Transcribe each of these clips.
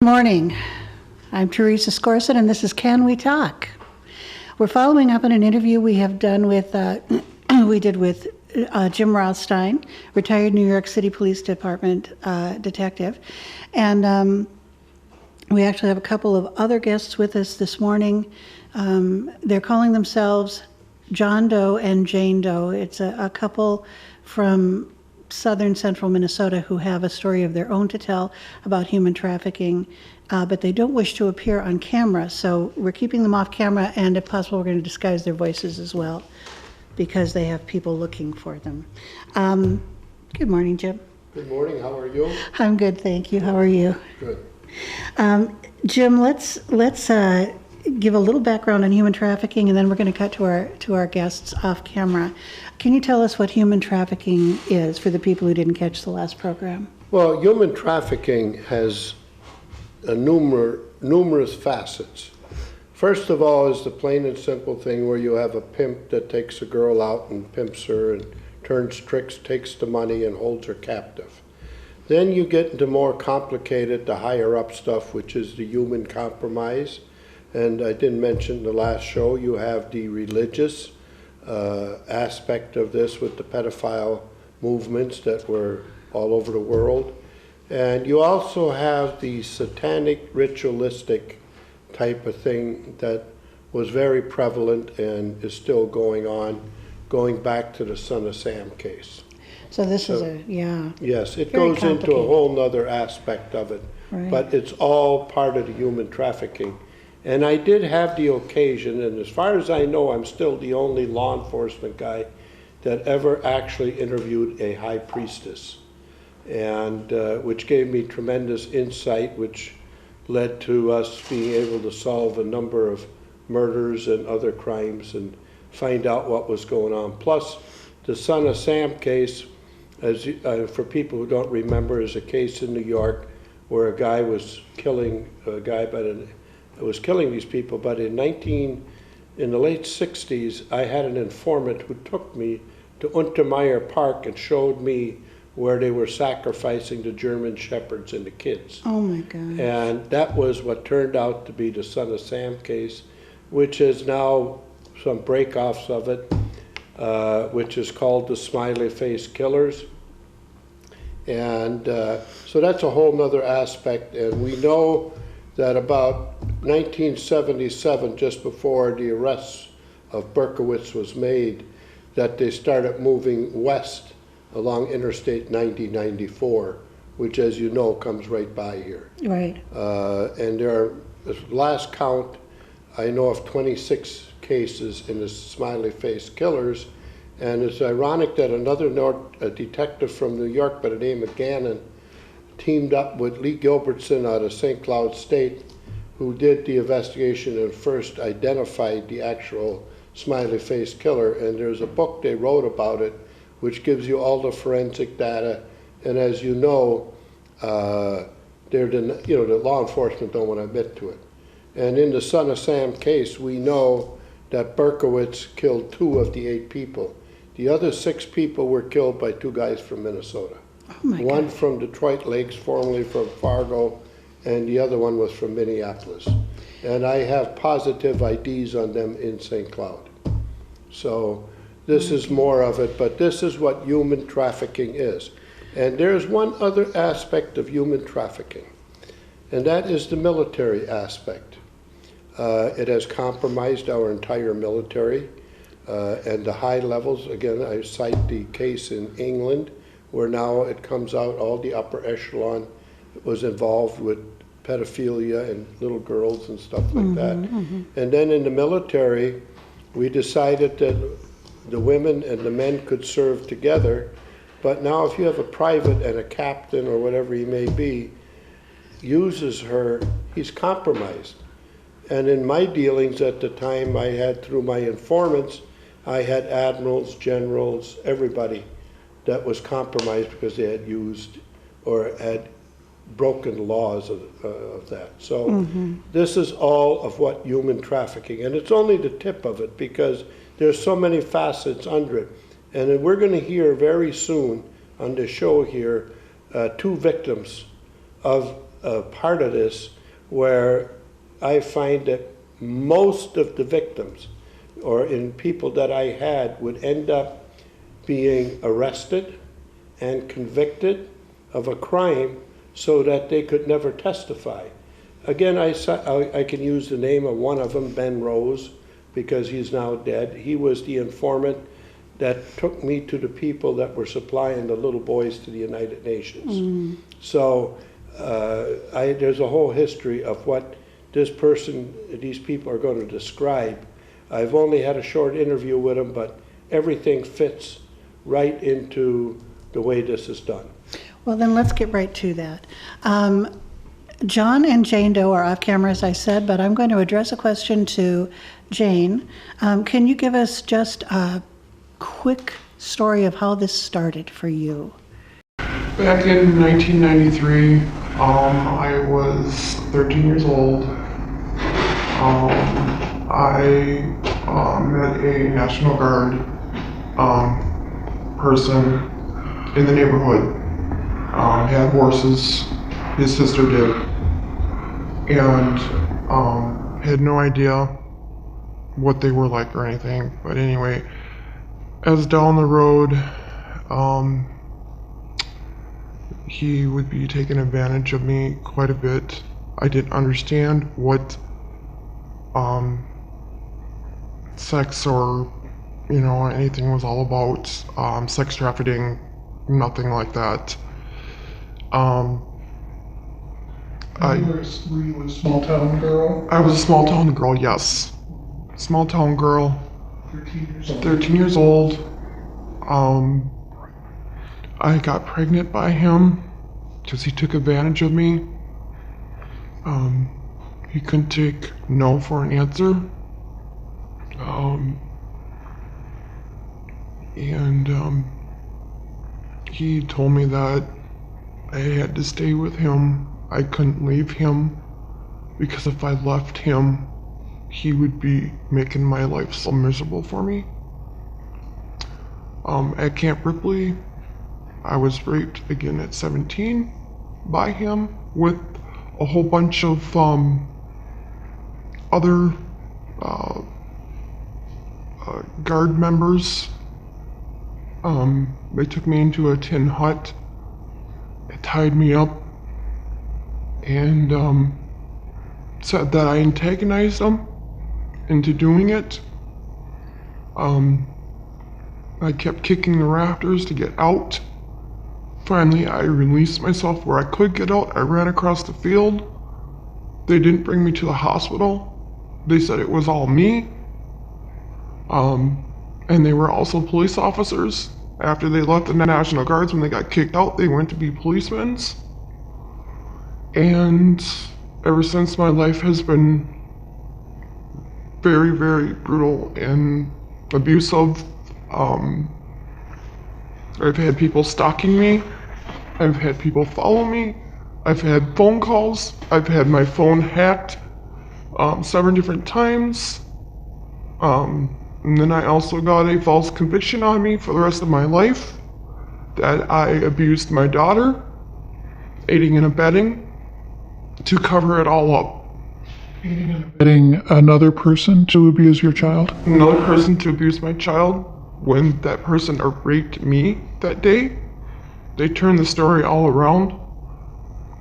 morning. I'm Theresa Skorseth, and this is Can We Talk? We're following up on an interview we have done with, Jim Rothstein, retired New York City Police Department detective. And we actually have a couple of other guests with us this morning. They're calling themselves John Doe and Jane Doe. It's a couple from southern central Minnesota who have a story of their own to tell about human trafficking, but they don't wish to appear on camera, so we're keeping them off camera, and if possible we're going to disguise their voices as well because they have people looking for them. Good morning, Jim. Good morning, how are you? I'm good, thank you. How are you? Good. Jim, let's give a little background on human trafficking, and then we're going to cut to our guests off camera. Can you tell us what human trafficking is for the people who didn't catch the last program? Well, human trafficking has numerous facets. First of all is the plain and simple thing where you have a pimp that takes a girl out and pimps her and turns tricks, takes the money, and holds her captive. Then you get into more complicated, the higher up stuff, which is the human compromise. And I didn't mention the last show, you have the religious aspect of this with the pedophile movements that were all over the world. And you also have the satanic ritualistic type of thing that was very prevalent and is still going on, going back to the Son of Sam case. So this is yeah. Yes, it goes into a whole nother aspect of it, right. But it's all part of the human trafficking. And I did have the occasion, and as far as I know, I'm still the only law enforcement guy that ever actually interviewed a high priestess, and which gave me tremendous insight, which led to us being able to solve a number of murders and other crimes and find out what was going on. Plus, the Son of Sam case, as for people who don't remember, is a case in New York where a guy was killing these people, but in the late 60s, I had an informant who took me to Untermeyer Park and showed me where they were sacrificing the German shepherds and the kids. Oh my God. And that was what turned out to be the Son of Sam case, which is now some breakoffs of it, which is called the Smiley Face Killers. And so that's a whole nother aspect, and we know that about 1977, just before the arrest of Berkowitz was made, that they started moving west along Interstate 9094, which, as you know, comes right by here. Right. And there are, last count, I know of 26 cases in the Smiley Face Killers, and it's ironic that a detective from New York by the name of Gannon teamed up with Lee Gilbertson out of St. Cloud State, who did the investigation and first identified the actual Smiley Face Killer. And there's a book they wrote about it, which gives you all the forensic data. And as you know, the law enforcement don't want to admit to it. And in the Son of Sam case, we know that Berkowitz killed 2 of the 8 people. The other 6 people were killed by 2 guys from Minnesota. Oh my One God. from Detroit Lakes, formerly from Fargo, and the other one was from Minneapolis. And I have positive IDs on them in St. Cloud. So this is more of it, but this is what human trafficking is. And there's one other aspect of human trafficking, and that is the military aspect. It has compromised our entire military and the high levels. Again, I cite the case in England, where now it comes out all the upper echelon was involved with pedophilia and little girls and stuff like that. Mm-hmm. And then in the military, we decided that the women and the men could serve together. But now if you have a private and a captain or whatever he may be, uses her, he's compromised. And in my dealings at the time, I had, through my informants, I had admirals, generals, everybody that was compromised because they had used or had broken laws of that. So this is all of what human trafficking, and it's only the tip of it because there's so many facets under it. And we're going to hear very soon on the show here 2 victims of part of this, where I find that most of the victims or in people that I had would end up being arrested and convicted of a crime so that they could never testify. Again, I can use the name of one of them, Ben Rose, because he's now dead. He was the informant that took me to the people that were supplying the little boys to the United Nations. So there's a whole history of what these people are going to describe. I've only had a short interview with them, but everything fits right into the way this is done. Well, then let's get right to that. John and Jane Doe are off camera, as I said, but I'm going to address a question to Jane. Can you give us just a quick story of how this started for you? Back in 1993, I was 13 years old. I met a National Guard person in the neighborhood. Had horses, his sister did, and had no idea what they were like or anything. But anyway, as down the road, he would be taking advantage of me quite a bit. I didn't understand what sex or anything was all about. Sex trafficking, nothing like that. Were you a small town girl? I was a small town girl, yes. Small town girl. 13 years old. I got pregnant by him because he took advantage of me. He couldn't take no for an answer. He told me that I had to stay with him. I couldn't leave him because if I left him, he would be making my life so miserable for me. At Camp Ripley, I was raped again at 17 by him with a whole bunch of other guard members. They took me into a tin hut, tied me up, and said that I antagonized them into doing it. I kept kicking the rafters to get out. Finally, I released myself where I could get out. I ran across the field. They didn't bring me to the hospital. They said it was all me. And they were also police officers. After they left the National Guards, when they got kicked out, they went to be policemen. And ever since, my life has been very, very brutal and abusive. I've had people stalking me. I've had people follow me. I've had phone calls. I've had my phone hacked 7 different times. And then I also got a false conviction on me for the rest of my life that I abused my daughter, aiding and abetting, to cover it all up. Aiding and abetting another person to abuse your child? Another person to abuse my child. When that person raped me that day, they turned the story all around.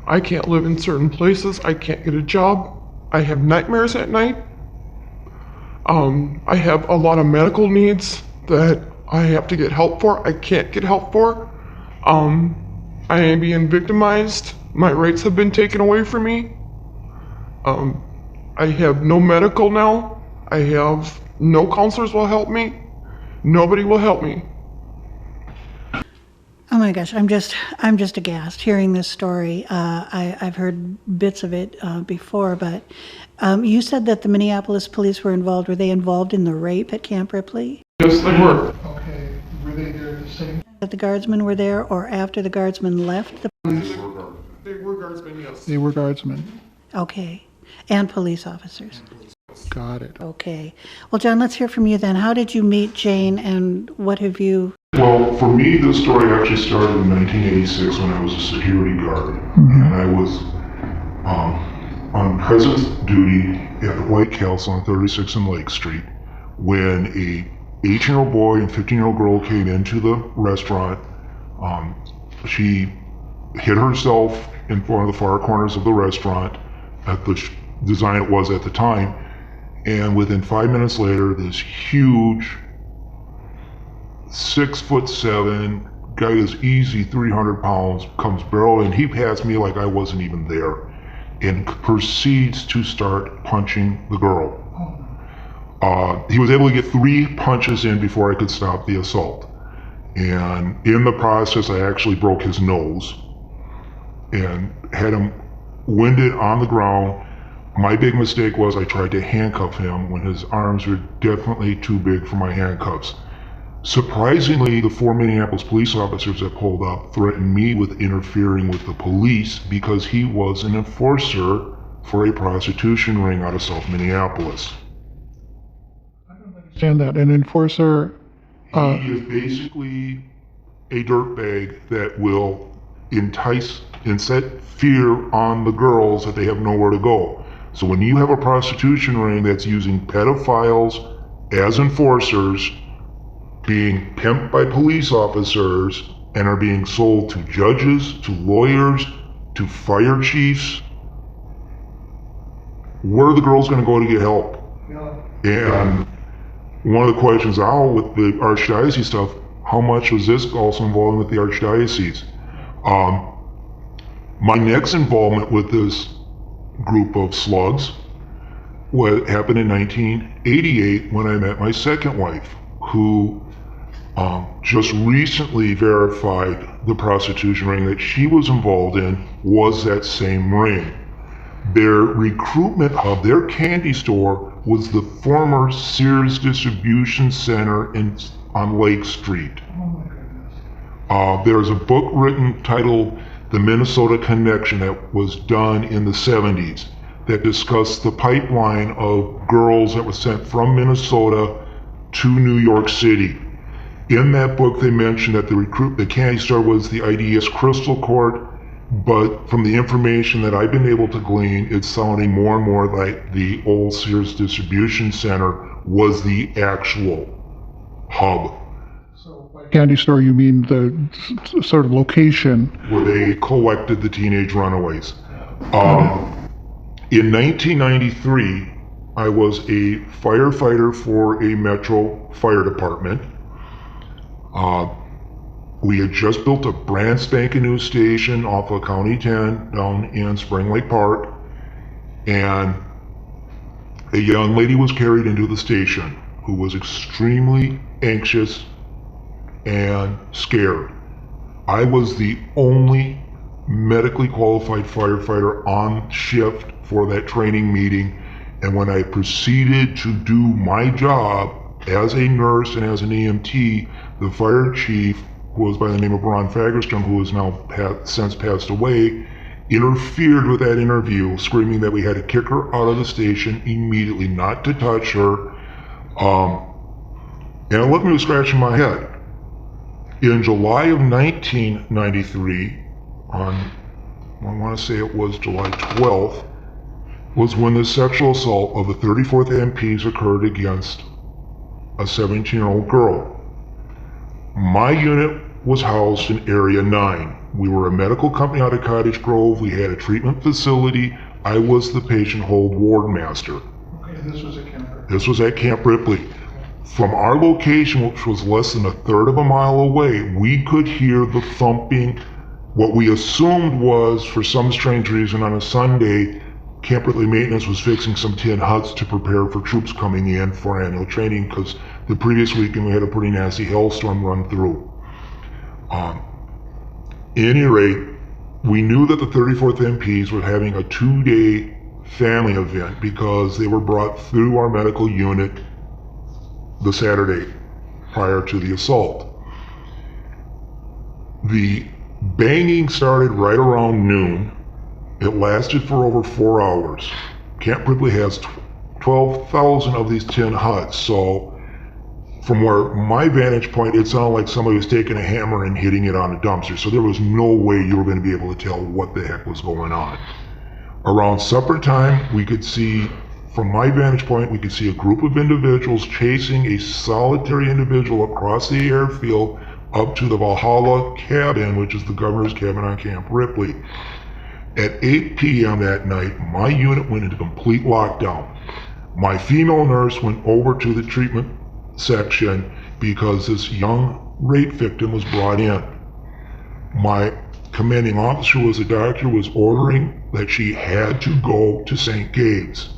I can't live in certain places. I can't get a job. I have nightmares at night. I have a lot of medical needs that I have to get help for. I can't get help for. I am being victimized. My rights have been taken away from me. I have no medical now. I have no counselors will help me. Nobody will help me. Oh my gosh, I'm just aghast hearing this story. I've heard bits of it before, but you said that the Minneapolis police were involved. Were they involved in the rape at Camp Ripley? Yes, they were. Okay, were they there at the same? That the guardsmen were there, or after the guardsmen left? They were guardsmen, yes. They were guardsmen. Okay, and police officers. Got it. Okay. Well, John, let's hear from you then. How did you meet Jane, and what have you... Well, for me, this story actually started in 1986 when I was a security guard, and I was presence duty at the White House on 36 and Lake Street when a 18-year-old boy and 15-year-old girl came into the restaurant. She hid herself in one of the far corners of the restaurant at the design it was at the time, and within 5 minutes later, this huge 6'7" guy is easy 300 pounds comes barreling. He passed me like I wasn't even there and proceeds to start punching the girl. He was able to get 3 punches in before I could stop the assault. And in the process, I actually broke his nose and had him winded on the ground. My big mistake was I tried to handcuff him when his arms were definitely too big for my handcuffs. Surprisingly, the 4 Minneapolis police officers that pulled up threatened me with interfering with the police because he was an enforcer for a prostitution ring out of South Minneapolis. Understand that an enforcer, He is basically a dirtbag that will entice and set fear on the girls that they have nowhere to go. So when you have a prostitution ring that's using pedophiles as enforcers, being pimped by police officers, and are being sold to judges, to lawyers, to fire chiefs, where are the girls going to go to get help? And one of the questions with the archdiocese stuff, how much was this also involved with the archdiocese? My next involvement with this group of slugs happened in 1988 when I met my second wife, who just recently verified the prostitution ring that she was involved in was that same ring. Their recruitment hub, their candy store, was the former Sears distribution center on Lake Street. oh my goodness. There's a book written titled The Minnesota Connection that was done in the 70s that discussed the pipeline of girls that was sent from Minnesota to New York City. In that book, they mentioned that the candy store was the IDS Crystal Court, but from the information that I've been able to glean, it's sounding more and more like the old Sears distribution center was the actual hub. So by candy store, you mean the sort of location? Where they collected the teenage runaways. In 1993, I was a firefighter for a Metro Fire Department. We had just built a brand spanking new station off of County 10 down in Spring Lake Park, and a young lady was carried into the station who was extremely anxious and scared. I was the only medically qualified firefighter on shift for that training meeting, and when I proceeded to do my job as a nurse and as an EMT, the fire chief, who was by the name of Ron Fagerstrom, who has now since passed away, interfered with that interview, screaming that we had to kick her out of the station immediately, not to touch her. And it left me scratching my head. In July of 1993, I want to say it was July 12th, was when the sexual assault of the 34th MPs occurred against a 17-year-old girl. My unit was housed in Area 9. We were a medical company out of Cottage Grove. We had a treatment facility. I was the patient hold ward master. Okay, this was at Camp Ripley. This was at Camp Ripley. From our location, which was less than a third of a mile away, we could hear the thumping. What we assumed was, for some strange reason, on a Sunday, Camp Ripley Maintenance was fixing some tin huts to prepare for troops coming in for annual training, because the previous weekend we had a pretty nasty hailstorm run through. At any rate, we knew that the 34th MPs were having a 2-day family event because they were brought through our medical unit the Saturday prior to the assault. The banging started right around noon. It lasted for over 4 hours. Camp Ripley has 12,000 of these tin huts, so from where my vantage point, it sounded like somebody was taking a hammer and hitting it on a dumpster, so there was no way you were going to be able to tell what the heck was going on. Around supper time, we could see, from my vantage point, we could see a group of individuals chasing a solitary individual across the airfield up to the Valhalla cabin, which is the governor's cabin on Camp Ripley. At 8 p.m. that night, my unit went into complete lockdown. My female nurse went over to the treatment section because this young rape victim was brought in. My commanding officer was a doctor, was ordering that she had to go to St. Gabe's.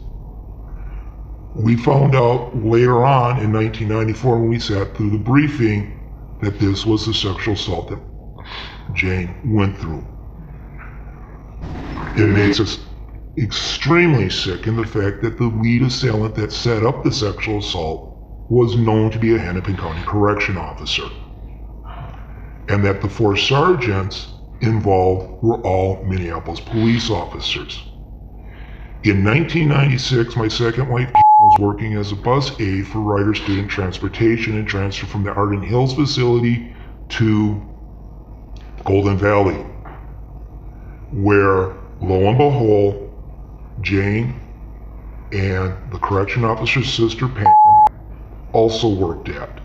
We found out later on in 1994 when we sat through the briefing that this was the sexual assault that Jane went through. It makes us extremely sick in the fact that the lead assailant that set up the sexual assault was known to be a Hennepin County correction officer, and that the 4 sergeants involved were all Minneapolis police officers. In 1996, my second wife was working as a bus aide for Rider Student Transportation and transferred from the Arden Hills facility to Golden Valley, where, lo and behold, Jane and the correction officer's sister Pam also worked at.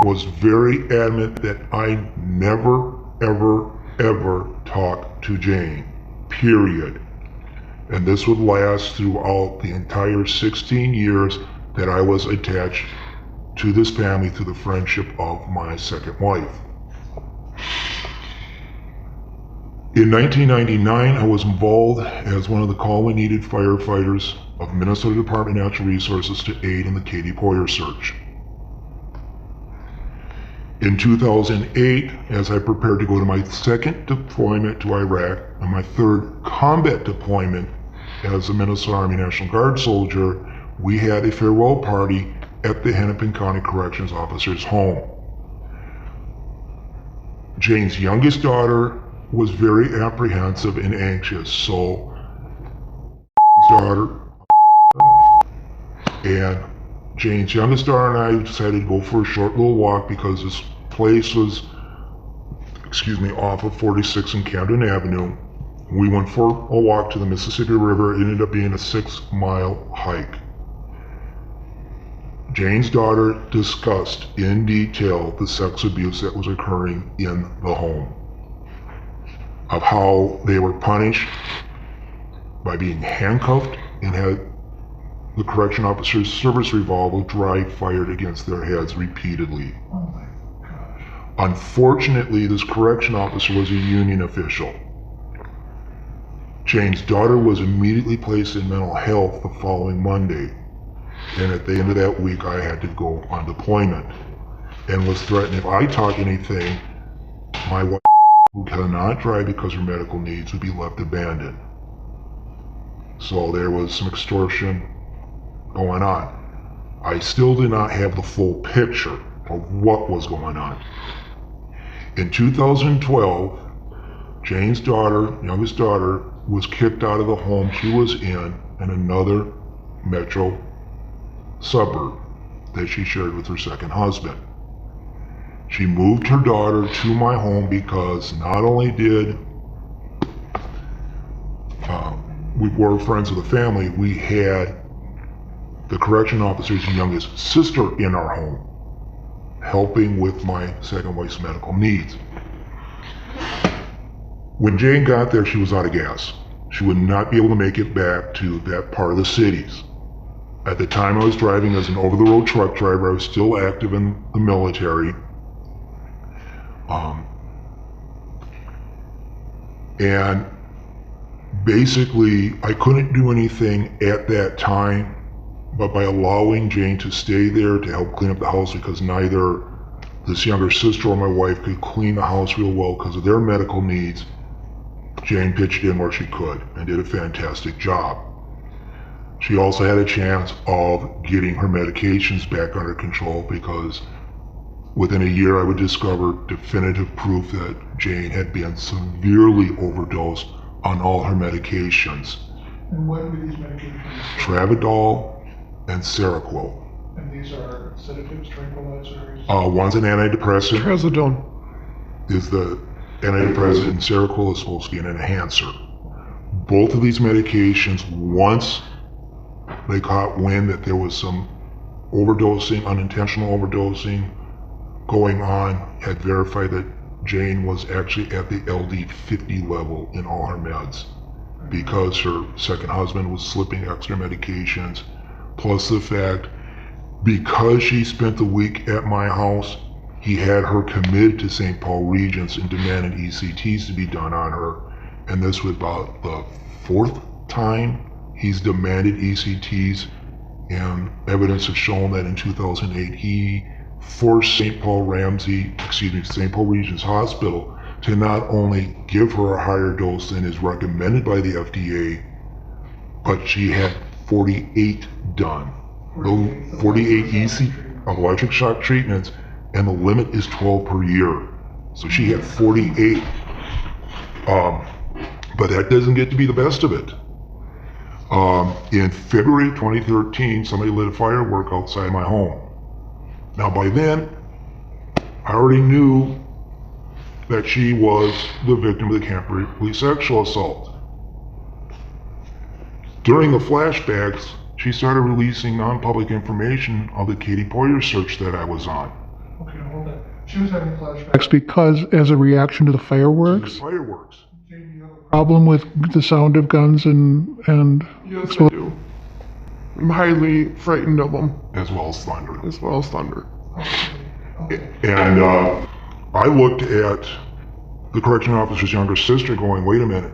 Was very adamant that I never, ever, ever talk to Jane, period. And this would last throughout the entire 16 years that I was attached to this family through the friendship of my second wife. In 1999, I was involved as one of the call-we-needed firefighters of Minnesota Department of Natural Resources to aid in the Katie Poyer search. In 2008, as I prepared to go to my second deployment to Iraq and my third combat deployment as a Minnesota Army National Guard soldier, we had a farewell party at the Hennepin County Corrections Officer's home. Jane's youngest daughter was very apprehensive and anxious, so daughter and Jane's youngest daughter and I decided to go for a short little walk because this place was, off of 46 and Camden Avenue. We went for a walk to the Mississippi River. It ended up being a 6-mile hike. Jane's daughter discussed in detail the sex abuse that was occurring in the home, of how they were punished by being handcuffed and had the correction officer's service revolver dry fired against their heads repeatedly. Oh my gosh. Unfortunately, this correction officer was a union official. Jane's daughter was immediately placed in mental health the following Monday, and at the end of that week I had to go on deployment and was threatened if I talk anything, my wife, who cannot drive because her medical needs, would be left abandoned. So there was some extortion going on. I still did not have the full picture of what was going on. In 2012, Jane's daughter, youngest daughter, was kicked out of the home she was in another metro suburb that she shared with her second husband. She moved her daughter to my home because not only did we were friends of the family, we had the correction officer's youngest sister in our home, helping with my second wife's medical needs. When Jane got there, she was out of gas. She would not be able to make it back to that part of the cities. At the time I was driving as an over-the-road truck driver, I was still active in the military. And basically, I couldn't do anything at that time, but by allowing Jane to stay there to help clean up the house, because neither this younger sister or my wife could clean the house real well because of their medical needs, Jane pitched in where she could and did a fantastic job. She also had a chance of getting her medications back under control because within a year I would discover definitive proof that Jane had been severely overdosed on all her medications. And what were these medications? Tramadol and Seroquel. And these are sedatives, tranquilizers? One's an antidepressant. Trazodone. Is the antidepressant and Seroquel is supposed to be an enhancer. Both of these medications, once they caught wind that there was some overdosing, unintentional overdosing going on, had verified that Jane was actually at the LD 50 level in all her meds because her second husband was slipping extra medications, plus the fact because she spent the week at my house, he had her committed to St. Paul Regis and demanded ECTs to be done on her. And this was about the 4th time he's demanded ECTs, and evidence has shown that in 2008 he forced St. Paul Regis Hospital to not only give her a higher dose than is recommended by the FDA, but she had 48 done. 48 electric shock treatments, and the limit is 12 per year. So she had 48. But that doesn't get to be the best of it. In February 2013, somebody lit a firework outside my home. Now by then, I already knew that she was the victim of the Camp Ripley sexual assault. During the flashbacks, she started releasing non-public information of the Katie Poyer search that I was on. Okay, hold on. She was having flashbacks because as a reaction to the fireworks? Fireworks. Problem with the sound of guns and Yes, I do. I'm highly frightened of them, As well as thunder. And I looked at the correction officer's younger sister going, wait a minute,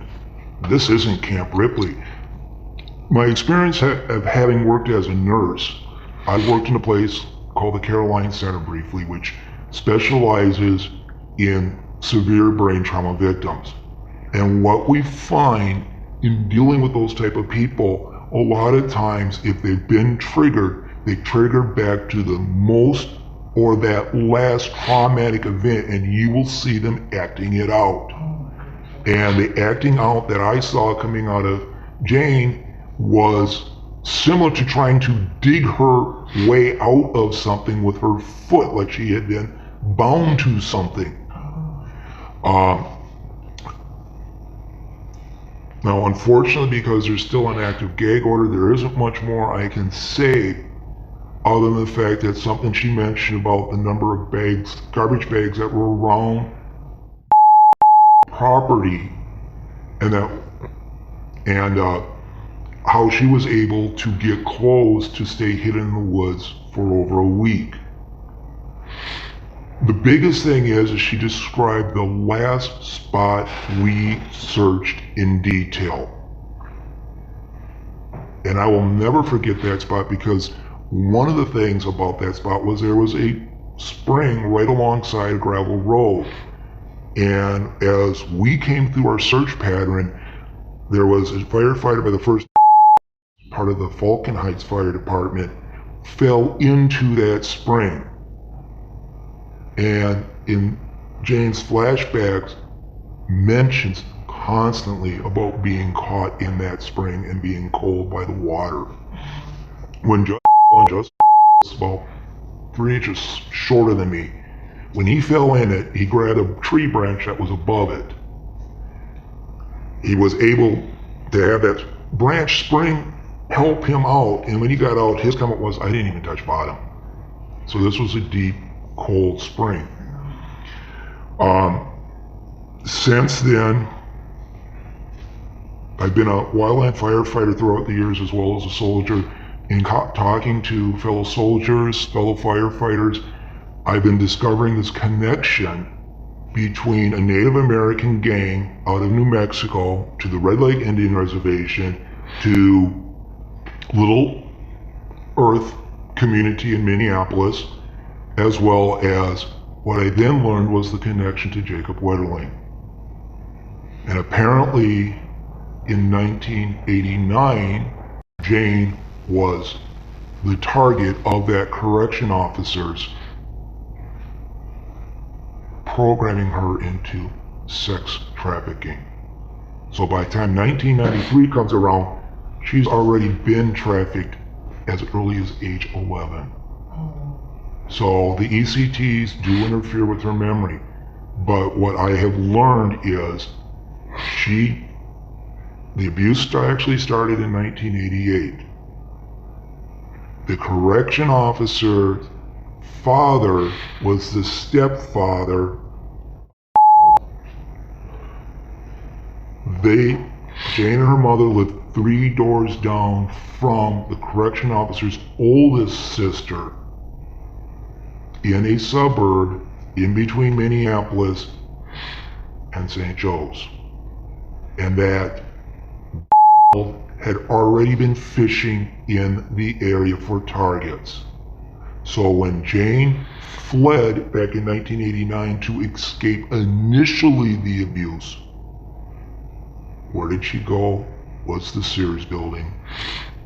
this isn't Camp Ripley. My experience of having worked as a nurse, I worked in a place called the Caroline Center briefly, which specializes in severe brain trauma victims. And what we find in dealing with those type of people, a lot of times if they've been triggered, they trigger back to the most or that last traumatic event, and you will see them acting it out. And the acting out that I saw coming out of Jane was similar to trying to dig her way out of something with her foot, like she had been bound to something. Now, unfortunately, because there's still an active gag order, there isn't much more I can say other than the fact that something she mentioned about the number of bags, garbage bags that were around property, and how she was able to get clothes to stay hidden in the woods for over a week. The biggest thing is she described the last spot we searched in detail. And I will never forget that spot because one of the things about that spot was there was a spring right alongside a gravel road. And as we came through our search pattern, there was a firefighter by the first part of the Falcon Heights Fire Department fell into that spring. And in Jane's flashbacks, mentions constantly about being caught in that spring and being cold by the water. When just was about 3 inches shorter than me, when he fell in it, he grabbed a tree branch that was above it. He was able to have that branch spring help him out, and when he got out, his comment was, I didn't even touch bottom. So this was a deep, cold spring. Since then, I've been a wildland firefighter throughout the years as well as a soldier. In talking to fellow soldiers, fellow firefighters, I've been discovering this connection between a Native American gang out of New Mexico to the Red Lake Indian Reservation to Little Earth community in Minneapolis, as well as what I then learned was the connection to Jacob Wetterling. And apparently in 1989, Jane was the target of that correction officer's programming her into sex trafficking. So by the time 1993 comes around, she's already been trafficked as early as age 11. So the ECTs do interfere with her memory. But what I have learned is the abuse actually started in 1988. The correction officer's father was the stepfather. Jane and her mother lived 3 doors down from the correction officer's oldest sister in a suburb in between Minneapolis and St. Joe's. And that had already been fishing in the area for targets. So when Jane fled back in 1989 to escape initially the abuse, where did she go? Was the Sears building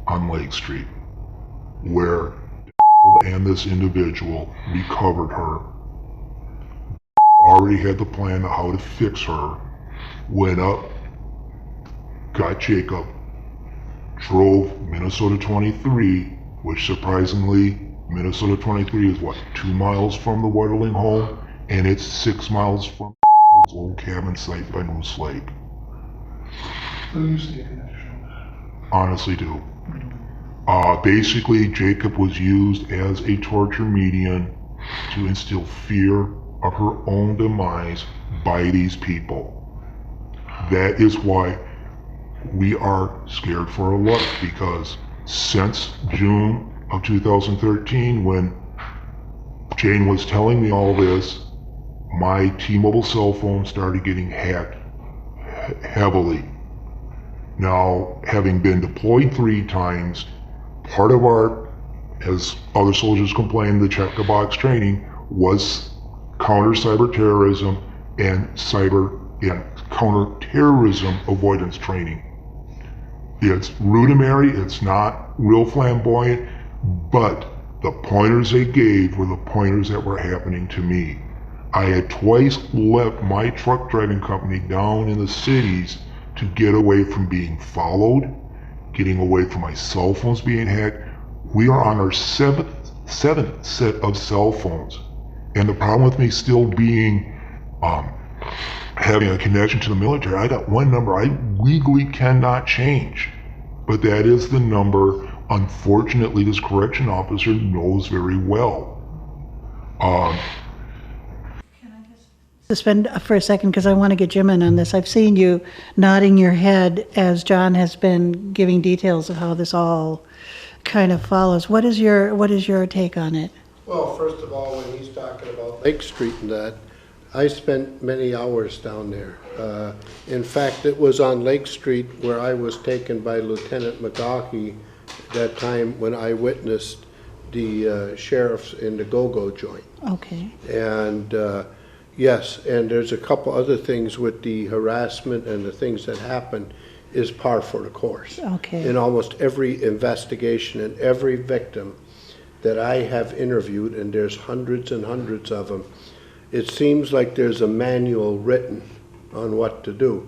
on Lake Street, where and this individual recovered her, already had the plan of how to fix her, went up, got Jacob, drove Minnesota 23, which surprisingly, Minnesota 23 is what, 2 miles from the Wetterling home, and it's 6 miles from the old cabin site by Moose Lake. So you see a connection. Honestly do. Basically, Jacob was used as a torture medium to instill fear of her own demise by these people. That is why we are scared for our life, because since June of 2013, when Jane was telling me all this, my T-Mobile cell phone started getting hacked heavily. Now, having been deployed 3 times, part of our, as other soldiers complained, the check-the-box training was counter cyber terrorism and counter-terrorism avoidance training. It's rudimentary, it's not real flamboyant, but the pointers they gave were the pointers that were happening to me. I had twice left my truck driving company down in the cities to get away from being followed, getting away from my cell phones being hacked. We are on our seventh set of cell phones. And the problem with me still being, having a connection to the military, I got one number I legally cannot change. But that is the number, unfortunately, this correction officer knows very well. Suspend for a second because I want to get Jim in on this. I've seen you nodding your head as John has been giving details of how this all kind of follows. What is your take on it? Well, first of all, when he's talking about Lake Street and that, I spent many hours down there. In fact, it was on Lake Street where I was taken by Lieutenant McGawkey that time when I witnessed the sheriffs in the go-go joint. Okay. And yes, and there's a couple other things with the harassment and the things that happen is par for the course. Okay. In almost every investigation and every victim that I have interviewed, and there's hundreds and hundreds of them, it seems like there's a manual written on what to do.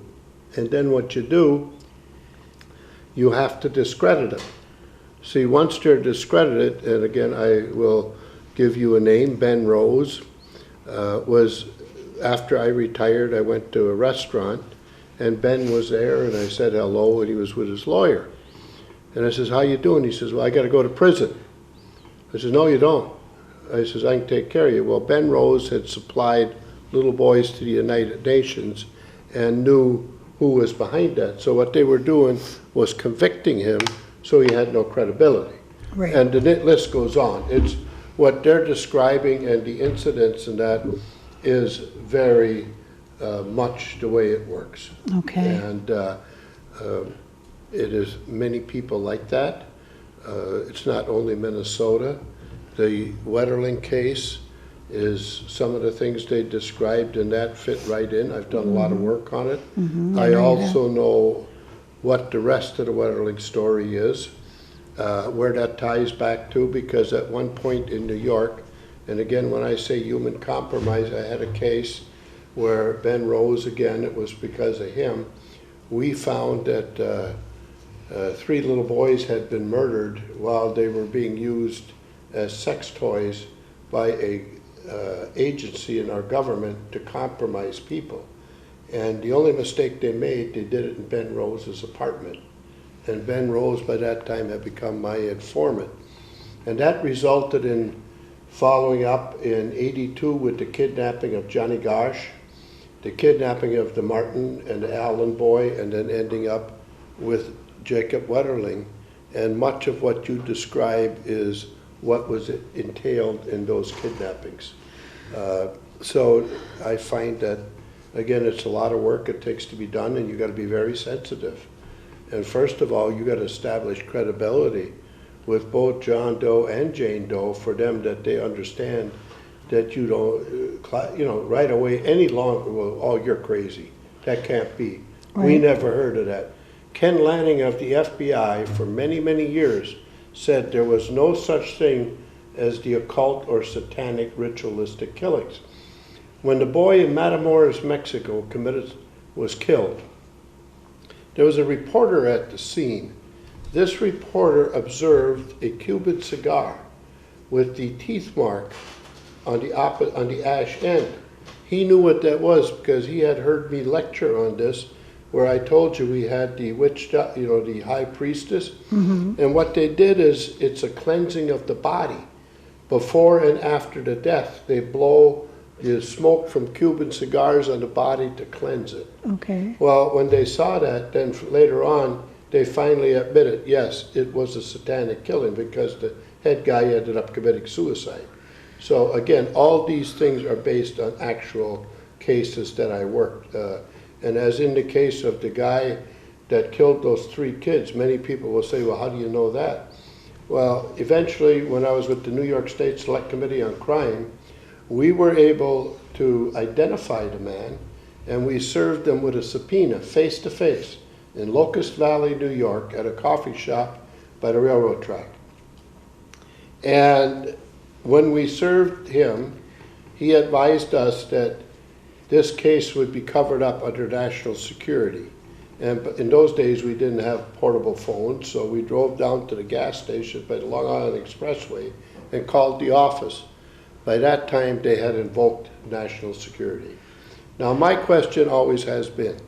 And then what you do, you have to discredit them. See, once they're discredited, and again, I will give you a name, Ben Rose, was, after I retired, I went to a restaurant, and Ben was there, and I said hello, and he was with his lawyer. And I says, how you doing? He says, well, I got to go to prison. I says, no, you don't. I says, I can take care of you. Well, Ben Rose had supplied little boys to the United Nations and knew who was behind that. So what they were doing was convicting him so he had no credibility. Right. And the list goes on. It's what they're describing, and the incidents and that is very much the way it works. Okay. And it is many people like that. It's not only Minnesota. The Wetterling case is some of the things they described, and that fit right in. I've done a lot of work on it. I also know what the rest of the Wetterling story is, where that ties back to, because at one point in New York, and again, when I say human compromise, I had a case where Ben Rose, again, it was because of him, we found that 3 little boys had been murdered while they were being used as sex toys by a agency in our government to compromise people. And the only mistake they made, they did it in Ben Rose's apartment. And Ben Rose by that time had become my informant. And that resulted in following up in '82 with the kidnapping of Johnny Gosh, the kidnapping of the Martin and the Allen boy, and then ending up with Jacob Wetterling. And much of what you describe is what was entailed in those kidnappings. So I find that, again, it's a lot of work it takes to be done, and you got to be very sensitive. And first of all, you got to establish credibility with both John Doe and Jane Doe for them that they understand that you don't, right away, any longer, well, oh, you're crazy. That can't be. Right. We never heard of that. Ken Lanning of the FBI for many, many years said there was no such thing as the occult or satanic ritualistic killings. When the boy in Matamoros, Mexico was killed, there was a reporter at the scene. This reporter observed a Cuban cigar with the teeth mark on the ash end. He knew what that was because he had heard me lecture on this, where I told you we had the witch, the high priestess. Mm-hmm. And what they did is it's a cleansing of the body. Before and after the death, they blow the smoke from Cuban cigars on the body to cleanse it. Okay. Well, when they saw that, then later on, they finally admitted, yes, it was a satanic killing because the head guy ended up committing suicide. So again, all these things are based on actual cases that I worked. And as in the case of the guy that killed those 3 kids, many people will say, well, how do you know that? Well, eventually, when I was with the New York State Select Committee on Crime, we were able to identify the man, and we served them with a subpoena face-to-face in Locust Valley, New York, at a coffee shop by the railroad track. And when we served him, he advised us that this case would be covered up under national security. And in those days, we didn't have portable phones, so we drove down to the gas station by the Long Island Expressway and called the office. By that time, they had invoked national security. Now, my question always has been,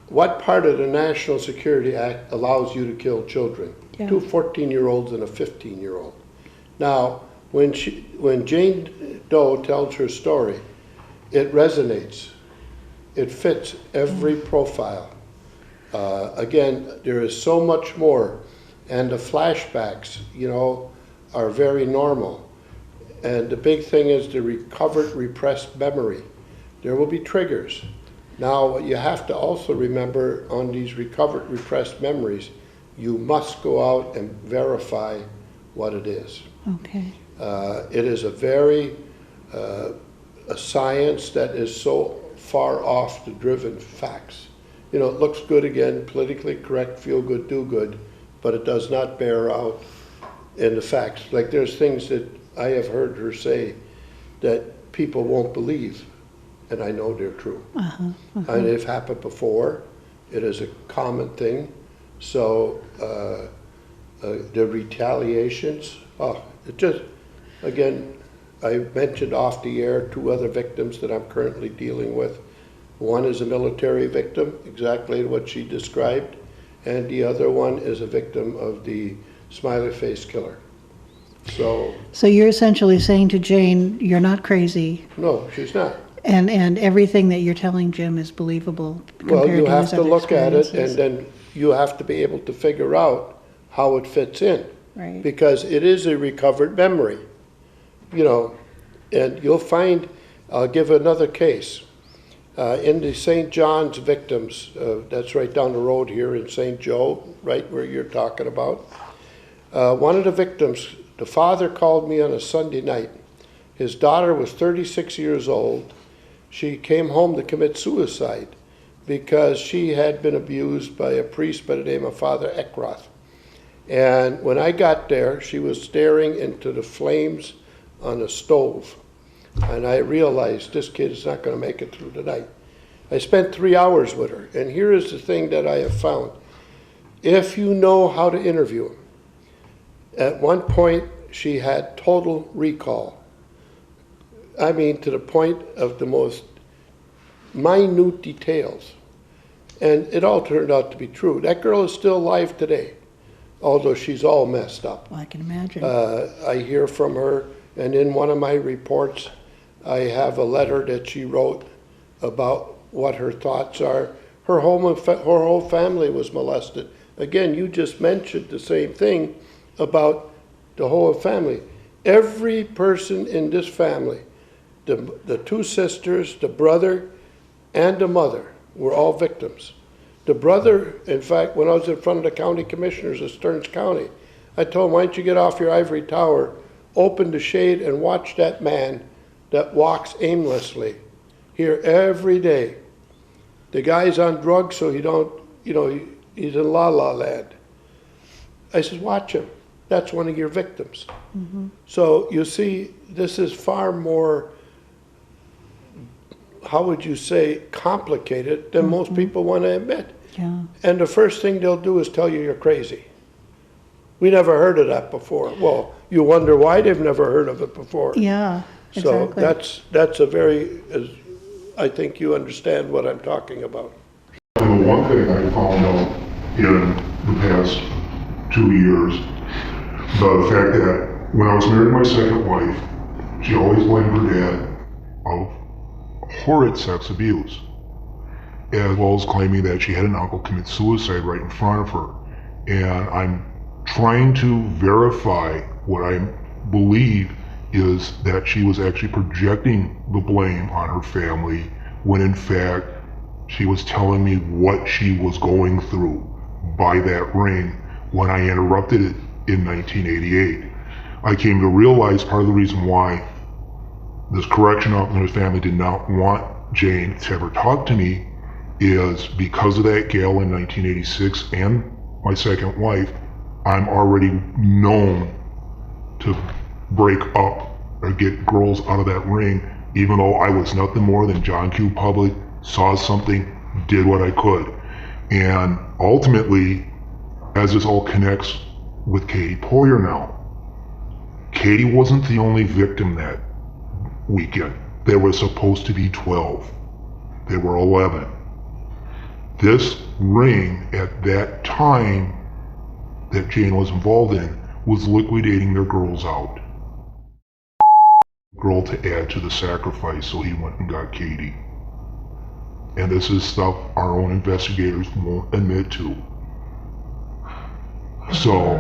what part of the National Security Act allows you to kill children? Yeah. 2 14-year-olds and a 15-year-old. Now, when Jane Doe tells her story, it resonates. It fits every profile. Again, there is so much more, and the flashbacks, are very normal. And the big thing is the recovered repressed memory. There will be triggers. Now, what you have to also remember on these recovered repressed memories, you must go out and verify what it is. Okay. It is a science that is so far off the driven facts. It looks good again, politically correct, feel good, do good, but it does not bear out in the facts. Like there's things that I have heard her say that people won't believe, and I know they're true. And they've happened before. It is a common thing. So the retaliations, it just, again, I mentioned off the air 2 other victims that I'm currently dealing with. One is a military victim, exactly what she described, and the other one is a victim of the smiley face killer. So you're essentially saying to Jane, you're not crazy. No, she's not. And everything that you're telling Jim is believable. Well, you have to look at it, and then you have to be able to figure out how it fits in. Right. Because it is a recovered memory. And you'll find, I'll give another case. In the St. John's victims, that's right down the road here in St. Joe, right where you're talking about. One of the victims, the father called me on a Sunday night. His daughter was 36 years old. She came home to commit suicide because she had been abused by a priest by the name of Father Eckroth. And when I got there, she was staring into the flames on a stove. And I realized this kid is not going to make it through the night. I spent 3 hours with her. And here is the thing that I have found. If you know how to interview him, at one point she had total recall. I mean, to the point of the most minute details. And it all turned out to be true. That girl is still alive today, although she's all messed up. Well, I can imagine. I hear from her, and in one of my reports, I have a letter that she wrote about what her thoughts are. Her whole family was molested. Again, you just mentioned the same thing about the whole family. Every person in this family, the two sisters, the brother, and the mother, were all victims. The brother, in fact, when I was in front of the county commissioners of Stearns County, I told him, why don't you get off your ivory tower, open the shade, and watch that man that walks aimlessly here every day. The guy's on drugs, so he don't, he's in la-la land. I said, watch him. That's one of your victims. Mm-hmm. So you see, this is far more, how would you say, complicated than most people want to admit. Yeah. And the first thing they'll do is tell you you're crazy. We never heard of that before. Well, you wonder why they've never heard of it before. Yeah, exactly. So that's a very, I think you understand what I'm talking about. And the one thing I found out in the past 2 years, the fact that when I was married to my second wife, she always blamed her dad of horrid sex abuse, as well as claiming that she had an uncle commit suicide right in front of her. And I'm trying to verify what I believe is that she was actually projecting the blame on her family, when in fact she was telling me what she was going through by that ring when I interrupted it in 1988. I came to realize part of the reason why this correction officer's family did not want Jane to ever talk to me is because of that gal in 1986 and my second wife. I'm already known to break up or get girls out of that ring, even though I was nothing more than John Q. Public, saw something, did what I could. And ultimately, as this all connects with Katie Poyer now, Katie wasn't the only victim that weekend. There was supposed to be 12. There were 11. This ring at that time that Jane was involved in was liquidating their girls out. Girl to add to the sacrifice, so he went and got Katie. And this is stuff our own investigators won't admit to. So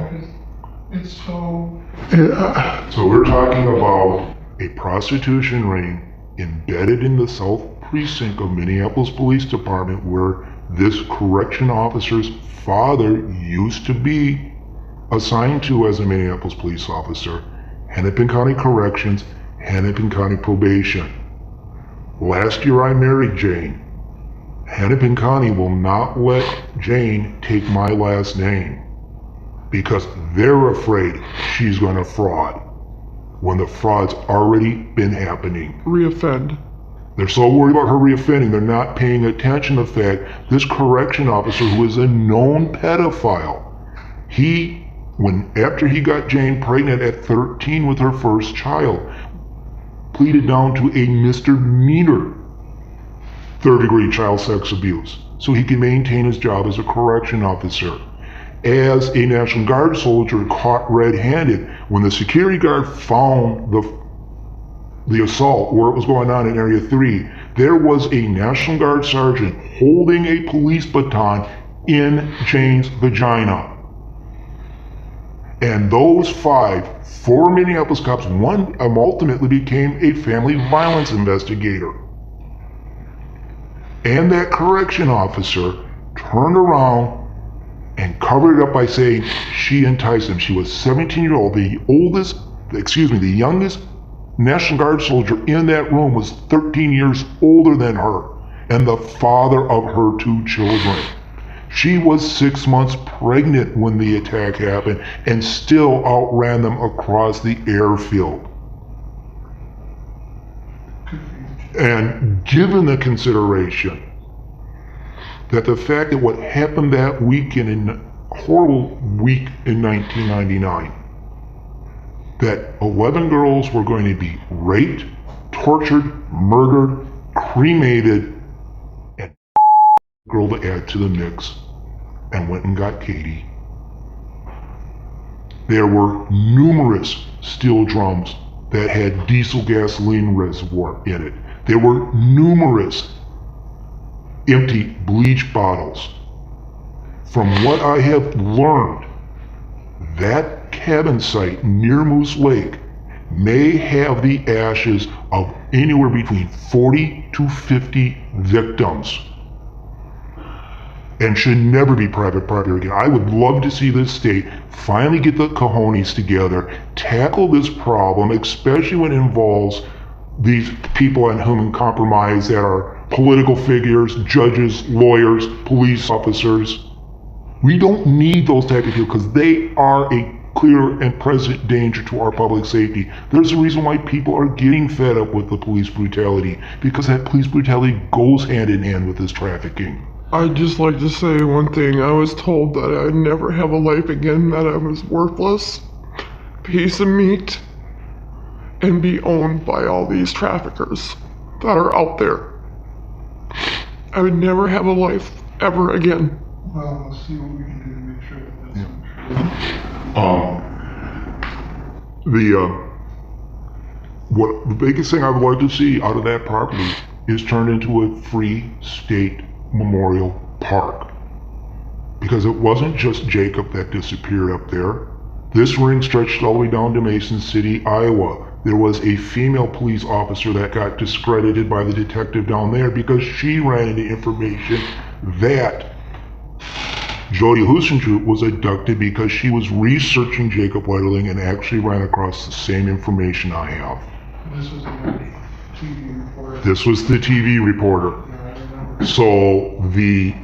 we're talking about a prostitution ring embedded in the South Precinct of Minneapolis Police Department, where this correction officer's father used to be assigned to as a Minneapolis police officer, Hennepin County Corrections, Hennepin County Probation. Last year I married Jane. Hennepin County will not let Jane take my last name because they're afraid she's going to fraud when the fraud's already been happening. Reoffend. They're so worried about her reoffending, they're not paying attention to the fact this correction officer, who is a known pedophile, after he got Jane pregnant at 13 with her first child, pleaded down to a misdemeanor third-degree child sex abuse so he can maintain his job as a correction officer. As a National Guard soldier caught red-handed, when the security guard found the assault where it was going on in Area 3, there was a National Guard sergeant holding a police baton in Jane's vagina. And those 4 Minneapolis cops, one ultimately became a family violence investigator. And that correction officer turned around and covered it up by saying she enticed him. She was 17-year-old. The youngest National Guard soldier in that room was 13 years older than her and the father of her 2 children. She was 6 months pregnant when the attack happened and still outran them across the airfield. And given the consideration that the fact that what happened that weekend, in horrible week in 1999, that 11 girls were going to be raped, tortured, murdered, cremated, and girl to add to the mix, and went and got Katie. There were numerous steel drums that had diesel gasoline reservoir in it. There were numerous empty bleach bottles. From what I have learned, that cabin site near Moose Lake may have the ashes of anywhere between 40 to 50 victims and should never be private property again. I would love to see this state finally get the cojones together, tackle this problem, especially when it involves these people on whom compromise that are political figures, judges, lawyers, police officers. We don't need those type of people because they are a clear and present danger to our public safety. There's a reason why people are getting fed up with the police brutality, because that police brutality goes hand in hand with this trafficking. I'd just like to say one thing. I was told that I'd never have a life again, that I was worthless, piece of meat, and be owned by all these traffickers that are out there. I would never have a life ever again. Well, let's see what we can do to make sure that that's The biggest thing I would like to see out of that property is turned into a free state memorial park. Because it wasn't just Jacob that disappeared up there. This ring stretched all the way down to Mason City, Iowa. There was a female police officer that got discredited by the detective down there because she ran into information that Jody Hussendroot was abducted because she was researching Jacob Weiterling and actually ran across the same information I have. This was the TV reporter. This was the TV reporter. Yeah, I remember. So the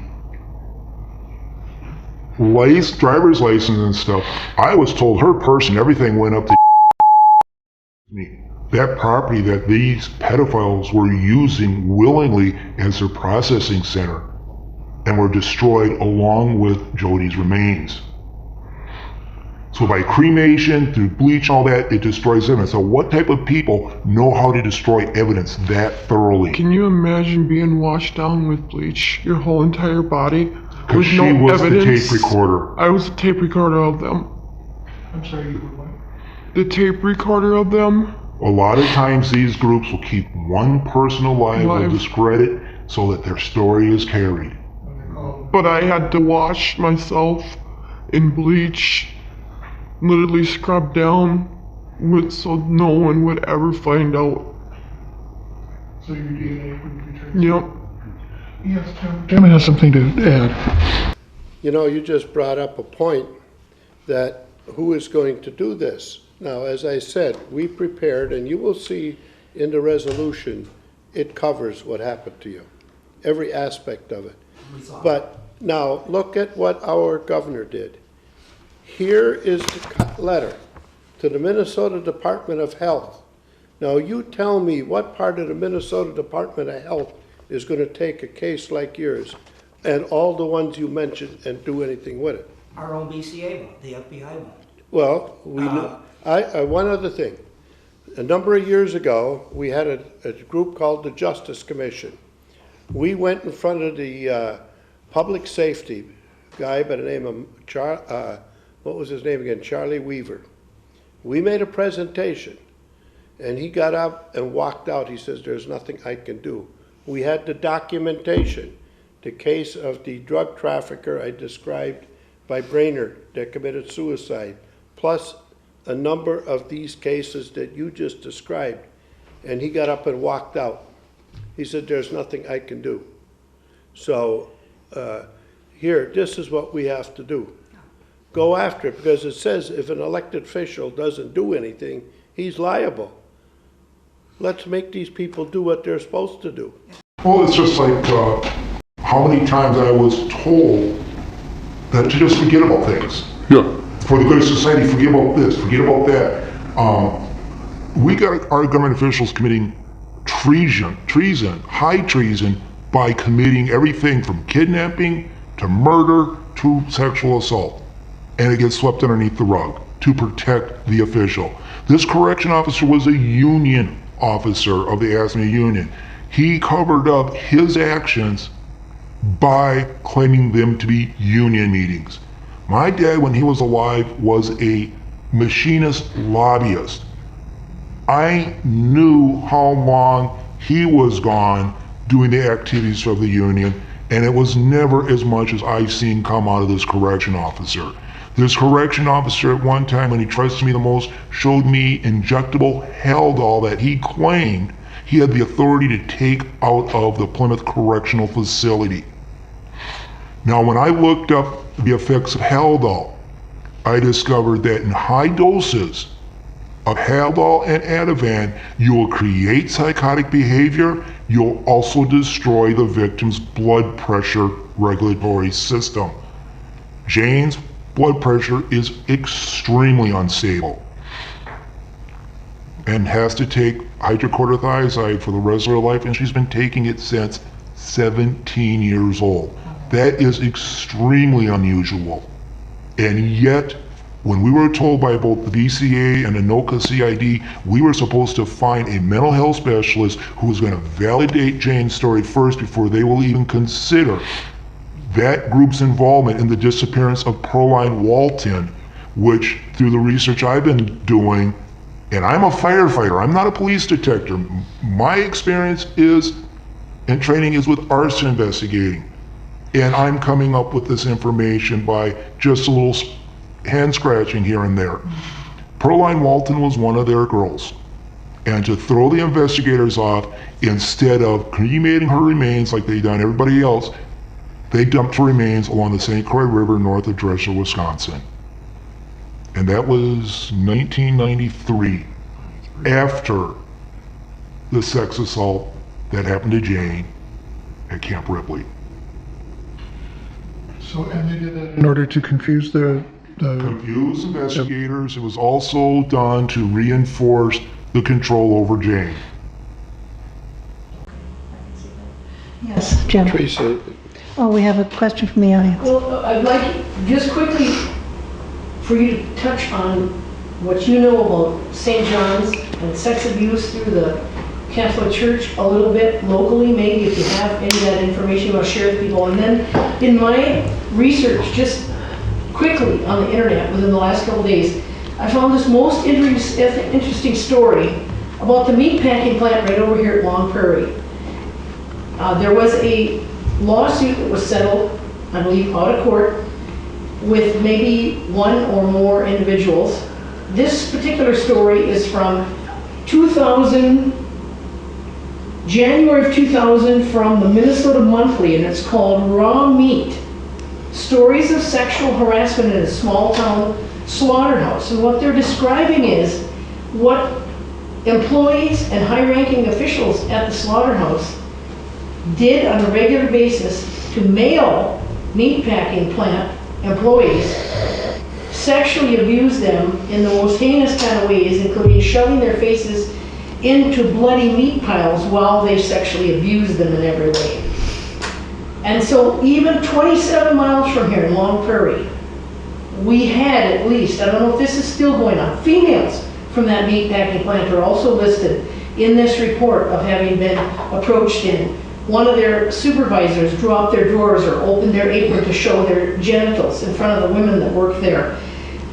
driver's license and stuff, I was told her person, everything went up to me. That property that these pedophiles were using willingly as their processing center and were destroyed along with Jody's remains. So by cremation, through bleach, all that, it destroys evidence. So what type of people know how to destroy evidence that thoroughly? Can you imagine being washed down with bleach, your whole entire body, Because with she no was evidence? the tape recorder. I was the tape recorder of them. I'm sorry, you were what? The tape recorder of them. A lot of times these groups will keep one person alive or Alive. discredit so that their story is carried. What they call But I had to wash myself in bleach, literally scrub down, so no one would ever find out. so your DNA would be traced. Yep. Yes, Tim has something to add. You know, you just brought up a point that who is going to do this? Now, as I said, we prepared, and you will see in the resolution, it covers what happened to you, every aspect of it. But now, look at what our governor did. Here is the letter to the Minnesota Department of Health. Now, you tell me what part of the Minnesota Department of Health is going to take a case like yours and all the ones you mentioned and do anything with it. Our own BCA one, the FBI one. Well, we know, one other thing. A number of years ago, we had a group called the Justice Commission. We went in front of the public safety guy by the name of what was his name again? Charlie Weaver. We made a presentation, and he got up and walked out. He says, "There's nothing I can do." We had the documentation, the case of the drug trafficker I described by Brainerd that committed suicide, plus a number of these cases that you just described. And he got up and walked out. He said, "There's nothing I can do." So here, this is what we have to do. Go after it, because it says if an elected official doesn't do anything, he's liable. Let's make these people do what they're supposed to do. Well, it's just like how many times I was told that to just forget about things. Yeah. For the good of society, forget about this, forget about that. We got our government officials committing treason, high treason, by committing everything from kidnapping to murder to sexual assault. And it gets swept underneath the rug to protect the official. This correction officer was a union officer of the ASME union. He covered up his actions by claiming them to be union meetings. My dad, when he was alive, was a machinist lobbyist. I knew how long he was gone doing the activities of the union, and it was never as much as I've seen come out of this correction officer. This correction officer at one time, when he trusted me the most, showed me injectable Haldol that he claimed he had the authority to take out of the Plymouth Correctional Facility. Now, when I looked up the effects of Haldol, I discovered that in high doses of Haldol and Ativan, you will create psychotic behavior. You'll also destroy the victim's blood pressure regulatory system. Jane's blood pressure is extremely unstable and has to take hydrochlorothiazide for the rest of her life, and she's been taking it since 17 years old. That is extremely unusual. And yet, when we were told by both the VCA and ANOCA CID, we were supposed to find a mental health specialist who was going to validate Jane's story first before they will even consider that group's involvement in the disappearance of Proline Walton, which, through the research I've been doing, and I'm a firefighter, I'm not a police detective. My experience is, and training is with arson investigating. And I'm coming up with this information by just a little hand scratching here and there. Proline Walton was one of their girls. And to throw the investigators off, instead of cremating her remains like they done everybody else, they dumped her remains along the St. Croix River north of Dresser, Wisconsin. And that was 1993, after the sex assault that happened to Jane at Camp Ripley. So, and they did that in order to confuse the Confuse investigators. It was also done to reinforce the control over Jane. Yes, Jim. Teresa, Oh, we have a question from the audience. Well, I'd like just quickly for you to touch on what you know about St. John's and sex abuse through the Catholic Church a little bit locally, maybe if you have any of that information you want to share with people. And then in my research, just quickly on the internet within the last couple days, I found this most interesting story about the meat packing plant right over here at Long Prairie. There was a lawsuit that was settled, I believe, out of court with maybe one or more individuals. This particular story is from 2000, January of 2000, from the Minnesota Monthly, and it's called Raw Meat: Stories of Sexual Harassment in a Small Town Slaughterhouse. And what they're describing is what employees and high-ranking officials at the slaughterhouse did on a regular basis to male meatpacking plant employees, sexually abuse them in the most heinous kind of ways, including shoving their faces into bloody meat piles while they sexually abuse them in every way. And so even 27 miles from here in Long Prairie, we had at least, I don't know if this is still going on, females from that meatpacking plant are also listed in this report of having been approached in. One of their supervisors dropped their drawers or opened their apron to show their genitals in front of the women that work there.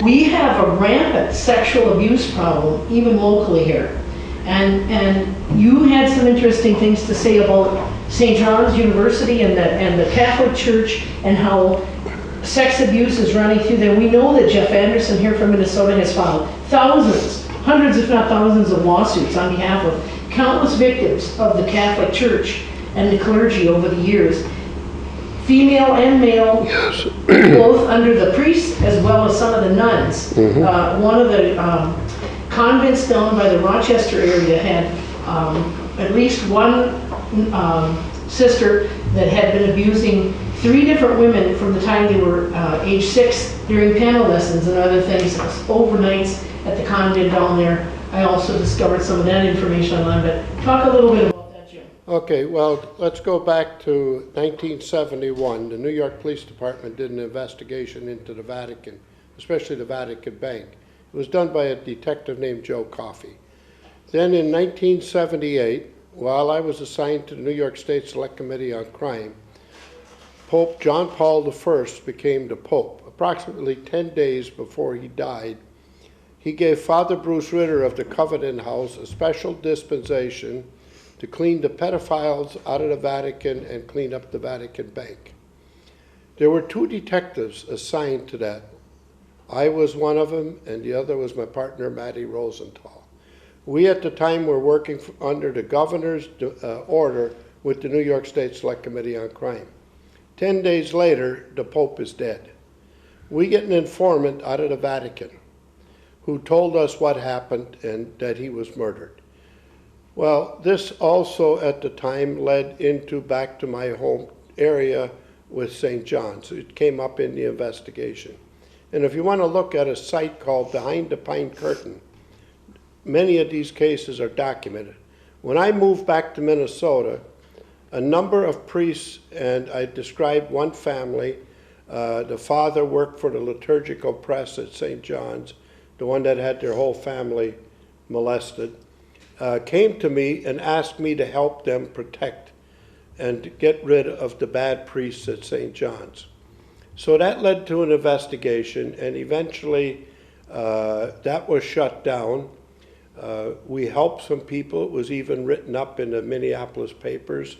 We have a rampant sexual abuse problem, even locally here. And you had some interesting things to say about St. John's University and the Catholic Church and how sex abuse is running through there. We know that Jeff Anderson here from Minnesota has filed thousands, hundreds if not thousands of lawsuits on behalf of countless victims of the Catholic Church and the clergy over the years, female and male, yes. Both under the priests as well as some of the nuns. Mm-hmm. One of the convents down by the Rochester area had at least one sister that had been abusing 3 different women from the time they were age 6 during piano lessons and other things, overnights at the convent down there. I also discovered some of that information online, but talk a little bit about that, Jim. Okay, well, let's go back to 1971. The New York Police Department did an investigation into the Vatican, especially the Vatican Bank. It was done by a detective named Joe Coffey. Then in 1978, while I was assigned to the New York State Select Committee on Crime, Pope John Paul I became the Pope. Approximately 10 days before he died, he gave Father Bruce Ritter of the Covenant House a special dispensation to clean the pedophiles out of the Vatican and clean up the Vatican Bank. There were 2 detectives assigned to that. I was one of them, and the other was my partner, Matty Rosenthal. We at the time were working under the governor's order with the New York State Select Committee on Crime. 10 days later, the Pope is dead. We get an informant out of the Vatican who told us what happened and that he was murdered. Well, this also at the time led into back to my home area with St. John's. It came up in the investigation. And if you want to look at a site called Behind the Pine Curtain, many of these cases are documented. When I moved back to Minnesota, a number of priests, and I described one family, the father worked for the liturgical press at St. John's, the one that had their whole family molested, came to me and asked me to help them protect and get rid of the bad priests at St. John's. So that led to an investigation, and eventually that was shut down. We helped some people. It was even written up in the Minneapolis papers.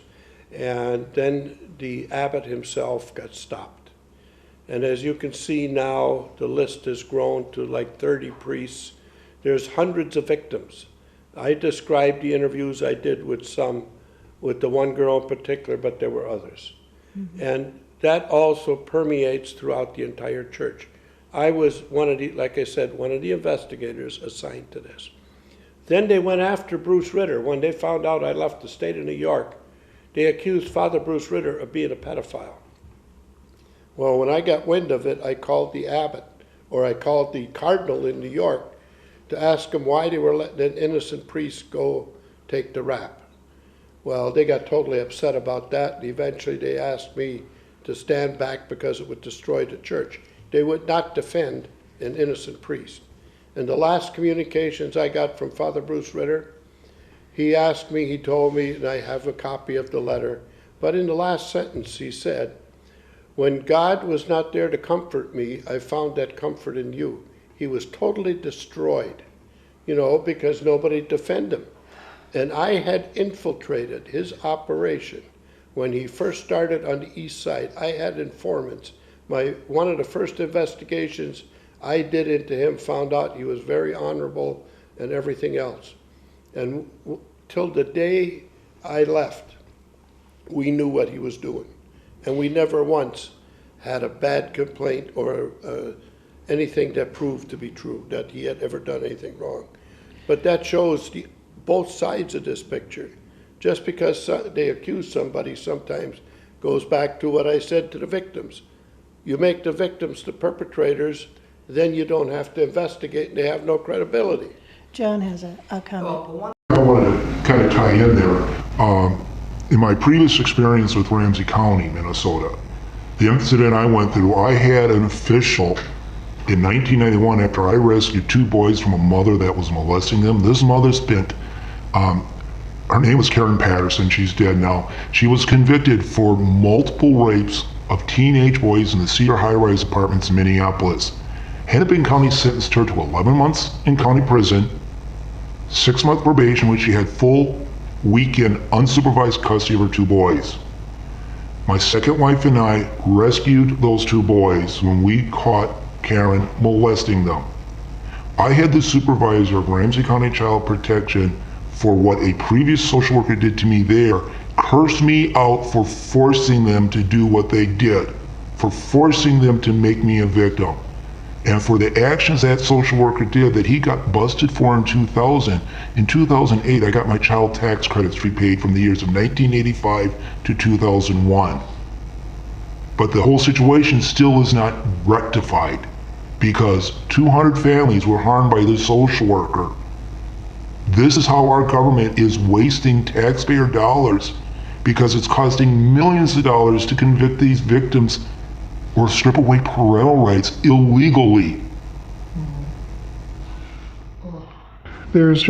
And then the abbot himself got stopped. And as you can see now, the list has grown to like 30 priests. There's hundreds of victims. I described the interviews I did with the one girl in particular, but there were others. Mm-hmm. And that also permeates throughout the entire church. I was one of the investigators assigned to this. Then they went after Bruce Ritter. When they found out I left the state of New York, they accused Father Bruce Ritter of being a pedophile. Well, when I got wind of it, I called the abbot, or I called the cardinal in New York to ask him why they were letting an innocent priest go take the rap. Well, they got totally upset about that, and eventually they asked me to stand back because it would destroy the church. They would not defend an innocent priest. And the last communications I got from Father Bruce Ritter, he asked me, he told me, and I have a copy of the letter, but in the last sentence he said, "When God was not there to comfort me, I found that comfort in you." He was totally destroyed, because nobody defended him. And I had infiltrated his operation. When he first started on the east side, I had informants. One of the first investigations I did into him found out he was very honorable and everything else. And till the day I left, we knew what he was doing. And we never once had a bad complaint or anything that proved to be true, that he had ever done anything wrong. But that shows both sides of this picture. Just because they accuse somebody sometimes goes back to what I said to the victims. You make the victims the perpetrators, then you don't have to investigate and they have no credibility. John has a comment. Well, I wanted to kind of tie in there. In my previous experience with Ramsey County, Minnesota, the incident I went through, I had an official in 1991 after I rescued 2 boys from a mother that was molesting them. This mother spent, her name was Karen Patterson, she's dead now. She was convicted for multiple rapes of teenage boys in the Cedar high-rise apartments in Minneapolis. Hennepin County sentenced her to 11 months in county prison, 6-month probation, which she had full weekend unsupervised custody of her 2 boys. My second wife and I rescued those 2 boys when we caught Karen molesting them. I had the supervisor of Ramsey County Child Protection, for what a previous social worker did to me there, cursed me out for forcing them to do what they did, for forcing them to make me a victim. And for the actions that social worker did that he got busted for in 2000, in 2008 I got my child tax credits repaid from the years of 1985 to 2001. But the whole situation still is not rectified because 200 families were harmed by this social worker. This is how our government is wasting taxpayer dollars because it's costing millions of dollars to convict these victims or strip away parental rights illegally. There's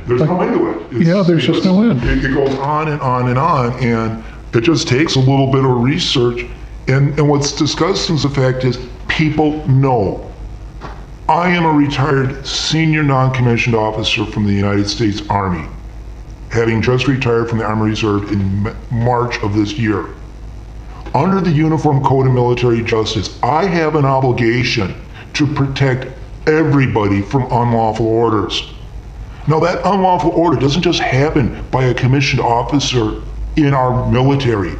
There's no end to it. Yeah, there's just no end. It goes on and on and on, and it just takes a little bit of research. And what's disgusting is the fact is people know. I am a retired senior non-commissioned officer from the United States Army, having just retired from the Army Reserve in March of this year. Under the Uniform Code of Military Justice, I have an obligation to protect everybody from unlawful orders. Now, that unlawful order doesn't just happen by a commissioned officer in our military.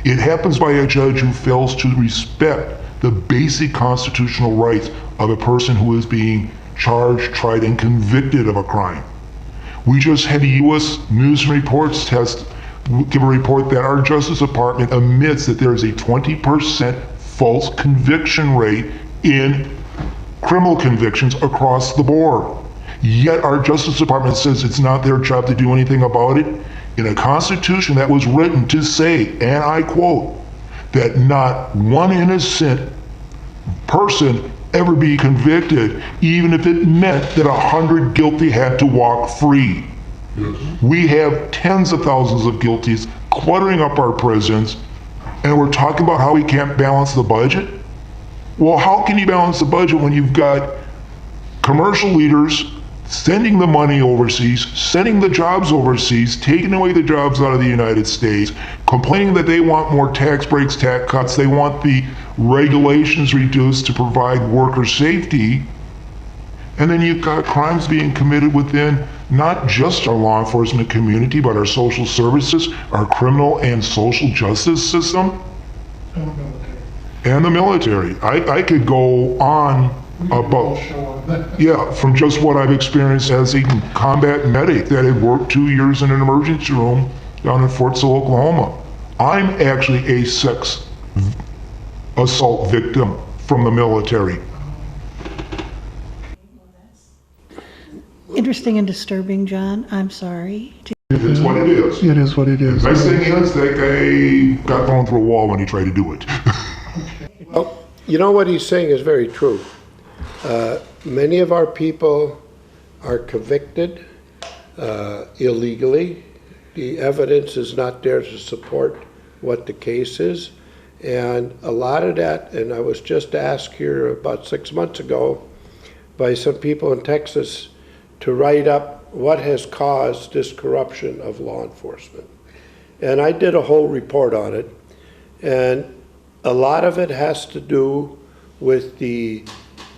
It happens by a judge who fails to respect the basic constitutional rights of a person who is being charged, tried, and convicted of a crime. We just had the U.S. News and Reports give a report that our Justice Department admits that there is a 20% false conviction rate in criminal convictions across the board. Yet our Justice Department says it's not their job to do anything about it in a constitution that was written to say, and I quote, that not one innocent person ever be convicted, even if it meant that 100 guilty had to walk free. Yes. We have tens of thousands of guilties cluttering up our prisons, and we're talking about how we can't balance the budget? Well, how can you balance the budget when you've got commercial leaders sending the money overseas, sending the jobs overseas, taking away the jobs out of the United States, complaining that they want more tax breaks, tax cuts, they want the regulations reduced to provide worker safety, and then you've got crimes being committed within not just our law enforcement community, but our social services, our criminal and social justice system, and the military. I could go on about, yeah, from just what I've experienced as a combat medic that had worked 2 years in an emergency room down in Fort Sill, Oklahoma. I'm actually a sex assault victim from the military. Interesting and disturbing, John. I'm sorry. It's what it is. It is what it is. Nice thing is that guy got thrown through a wall when he tried to do it. Well, you know what he's saying is very true. Many of our people are convicted illegally. The evidence is not there to support what the case is. And a lot of that, and I was just asked here about 6 months ago by some people in Texas to write up what has caused this corruption of law enforcement. And I did a whole report on it. And a lot of it has to do with the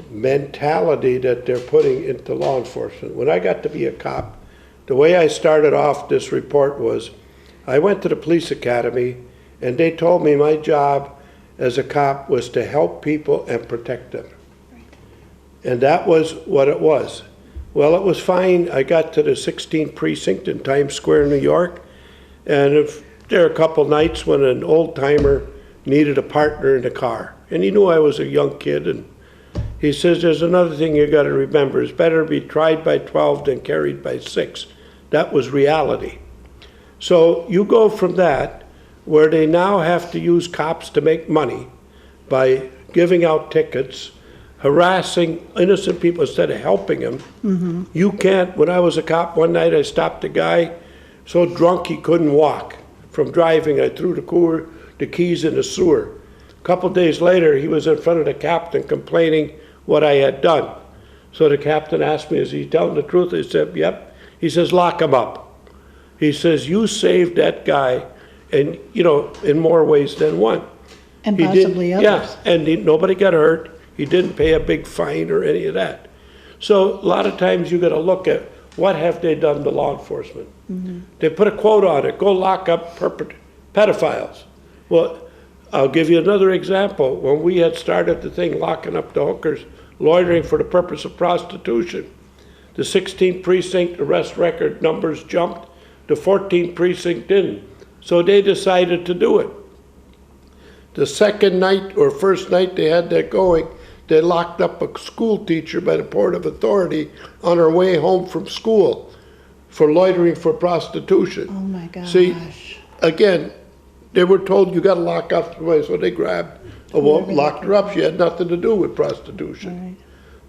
mentality that they're putting into law enforcement. When I got to be a cop, the way I started off this report was I went to the police academy and they told me my job as a cop was to help people and protect them. And that was what it was. Well, it was fine. I got to the 16th precinct in Times Square, New York, and there were a couple nights when an old timer needed a partner in the car. And he knew I was a young kid, and he says, there's another thing you got to remember. It's better to be tried by 12 than carried by 6. That was reality. So you go from that, where they now have to use cops to make money by giving out tickets, harassing innocent people instead of helping them. Mm-hmm. You can't, when I was a cop one night, I stopped a guy so drunk he couldn't walk from driving. I threw the keys in the sewer. A couple days later, he was in front of the captain complaining what I had done. So the captain asked me, is he telling the truth? I said, yep. He says, lock him up. He says, you saved that guy, and in more ways than one. And possibly others. Yeah, and nobody got hurt. He didn't pay a big fine or any of that. So a lot of times you got to look at what have they done to law enforcement. Mm-hmm. They put a quote on it, go lock up pedophiles. Well, I'll give you another example. When we had started the thing locking up the hookers, loitering for the purpose of prostitution, the 16th precinct arrest record numbers jumped, the 14th precinct didn't. So they decided to do it. The second night or first night they had that going, they locked up a school teacher by the Port of Authority on her way home from school for loitering for prostitution. Oh my gosh. See, again, they were told you got to lock up somebody, so they grabbed a woman, locked her up. She had nothing to do with prostitution. Right.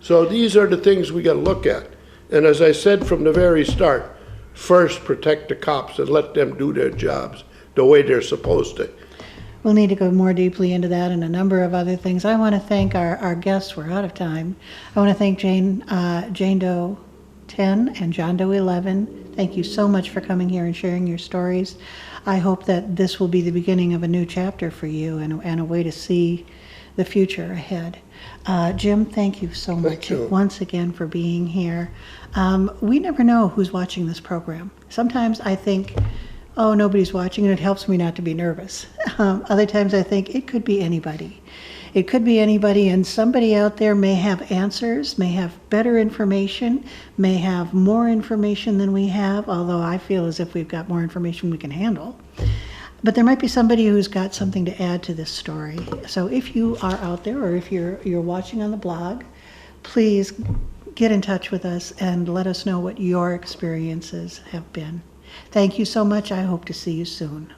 So these are the things we got to look at. And as I said from the very start, first protect the cops and let them do their jobs the way they're supposed to. We'll need to go more deeply into that and a number of other things. I want to thank our guests. We're out of time. I want to thank Jane Doe 10 and John Doe 11. Thank you so much for coming here and sharing your stories. I hope that this will be the beginning of a new chapter for you and a way to see the future ahead. Jim, thank you so much once again for being here. We never know who's watching this program. Sometimes I think, oh, nobody's watching, and it helps me not to be nervous. Other times I think it could be anybody. It could be anybody, and somebody out there may have answers, may have better information, may have more information than we have, although I feel as if we've got more information we can handle. But there might be somebody who's got something to add to this story. So if you are out there, or if you're watching on the blog, please get in touch with us and let us know what your experiences have been. Thank you so much. I hope to see you soon.